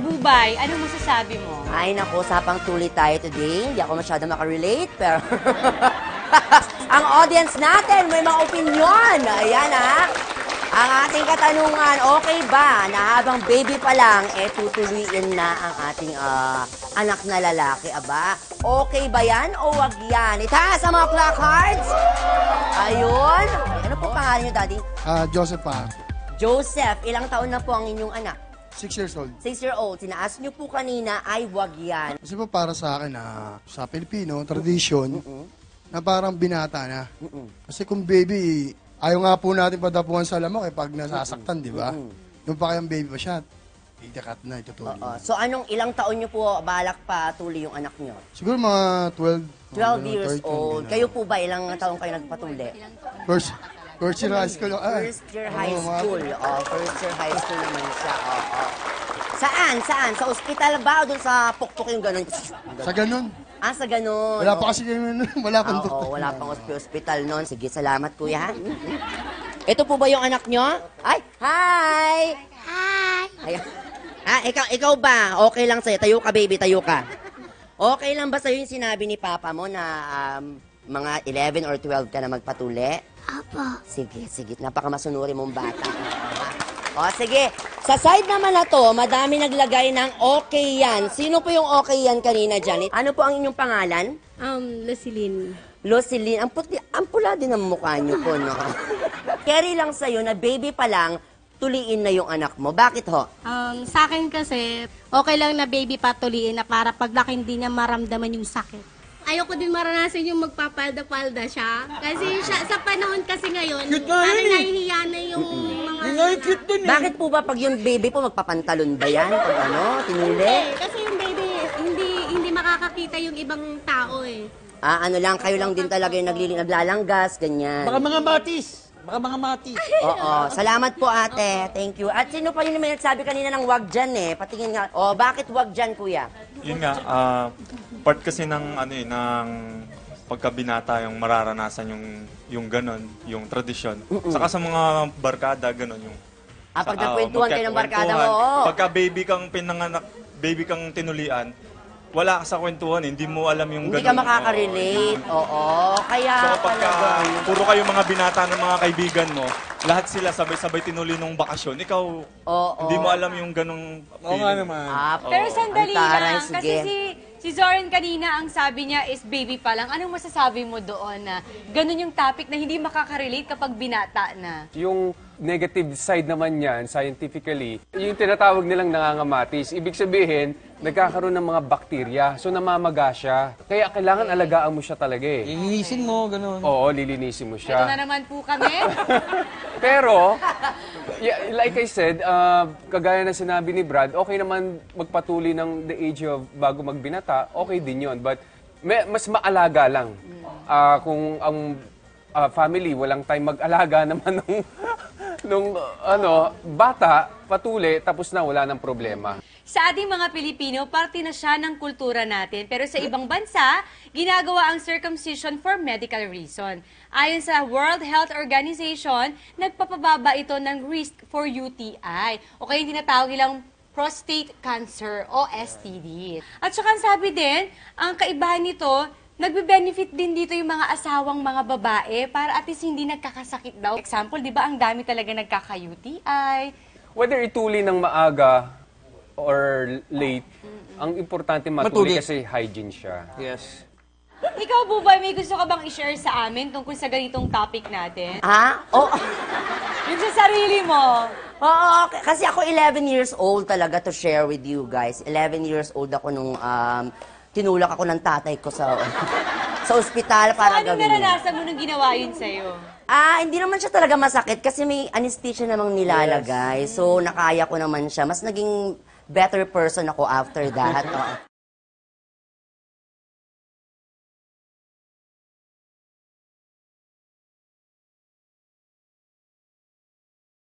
Bubay, anong masasabi mo? Ay, naku, sapang tuloy tayo today. Hindi ako masyado makarelate, pero... Ang audience natin, may mga opinion. Ayan, ha? Ang ating katanungan, okay ba na habang baby pa lang, tutuloyin na ang ating anak na lalaki? Aba, okay ba yan o wag yan? Itaas ang mga placards. Ayun. Ano po pangalan niyo, Daddy? Joseph pa. Joseph, ilang taon na po ang inyong anak? 6 years old. 6-year-old. Tinaas niyo po kanina ay wag yan. Kasi po para sa akin, sa Pilipino, tradition, na parang binata na. Kasi kung baby, ayaw nga po natin padapuan sa lamok pag nasasaktan, di ba? Yung pa kayang baby pa siya, itakat na, itutuloy. So anong ilang taon niyo po balak pa tuloy yung anak niyo? Siguro mga 12. 12 years old. Kayo po ba ilang taon kayo nagpatuli? First year high school. First year high school. First year high school naman siya. Saan? Sa ospital ba o doon sa pukpuk yung ganun? Sa ganun. Sa ganun. Wala pa kasi wala pang doktor. Wala pang ospital noon. Sige, salamat kuya. Ito po ba yung anak nyo? Ay, hi! Hi! Ikaw ba? Okay lang sa'yo. Tayo ka, baby. Tayo ka. Okay lang ba sa'yo yung sinabi ni Papa mo na mga 11 or 12 ka na magpatuli? Apo. Sige. Napakamasunuri mong bata. Sige. Sa side naman na to, madami naglagay ng okay yan. Sino po yung okay yan kanina dyan? Ano po ang inyong pangalan? Lucilin. Lucilin. Ang pula din ang mukha niyo po, no? Carry lang sa'yo na baby pa lang, tuliin na yung anak mo. Bakit ho? Sa akin kasi, okay lang na baby patuliin na para paglaki hindi niya maramdaman yung sakit. Ayoko din maranasan yung magpapalda-palda siya. Kasi sa panahon kasi ngayon, parang nahihiya na yung mga... Bakit po ba pag yung baby po magpapantalon ba yan? Pag tinuli? Kasi yung baby, hindi makakakita yung ibang tao eh. Ano lang, kayo lang din talaga yung naglalanggas, ganyan. Baka mga matis. Oo. Salamat po, ate. Thank you. At sino pa yun naman sabi kanina ng wag dyan patingin nga. Bakit wag dyan, kuya? Yun nga, part kasi ng ng pagkabinata yung mararanasan yung ganon, yung tradisyon. Saka sa mga barkada ganon yung Pag nagkwentuhan kayo ng barkada mo, Pagka baby kang pinanganak, baby kang tinulian, wala ka sa kwentuhan, hindi mo alam yung hindi ganon. ka makaka-relate. Oo. Kaya So pagka talaga. puro kayo mga binata ng mga kaibigan mo, lahat sila sabay-sabay tinuli nung bakasyon, ikaw hindi mo alam yung ganong Oo nga naman. Pero sandali Ang taray, lang, kasi si Zoren kanina ang sabi niya is baby pa lang. Anong masasabi mo doon na ganun yung topic na hindi makaka-relate kapag binata na? Yung negative side naman yan, scientifically, yung tinatawag nilang nangangamatis. Ibig sabihin, nagkakaroon ng mga bakterya. So, namamaga siya. Kaya kailangan alagaan mo siya talaga eh. Lilinisin mo, gano'n. Oo, lilinisin mo Ito siya. na naman po kami. Pero, like I said, kagaya na sinabi ni Brad, okay naman magpatuloy ng the age of bago magbinata, okay din yon. But mas maalaga lang. Kung ang family, walang time mag-alaga naman nung bata, patuli, tapos na wala ng problema. Sa ating mga Pilipino, parte na siya ng kultura natin. Pero sa ibang bansa, ginagawa ang circumcision for medical reason. Ayon sa World Health Organization, nagpapababa ito ng risk for UTI o kaya yung tinatawag nilang prostate cancer o STD. At saka sabi din, ang kaibahan nito, nagbe-benefit din dito yung mga asawang mga babae para at least hindi nagkakasakit daw. Example, di ba, ang dami talaga nagkaka-UTI. Whether ituli ng maaga or late, ang importante matuli kasi hygiene siya. Yes. Ikaw, Bubay, may gusto ka bang i-share sa amin tungkol sa ganitong topic natin? Yung sa sarili mo. Kasi ako 11 years old talaga to share with you guys. 11 years old ako nung tinulak ako ng tatay ko sa ospital para Anong gawin yun. naranasan mo nung ginawa yun sa'yo? Hindi naman siya talaga masakit kasi may anesthesia namang nilalagay. So, nakaya ko naman siya. Mas naging better person ako after that.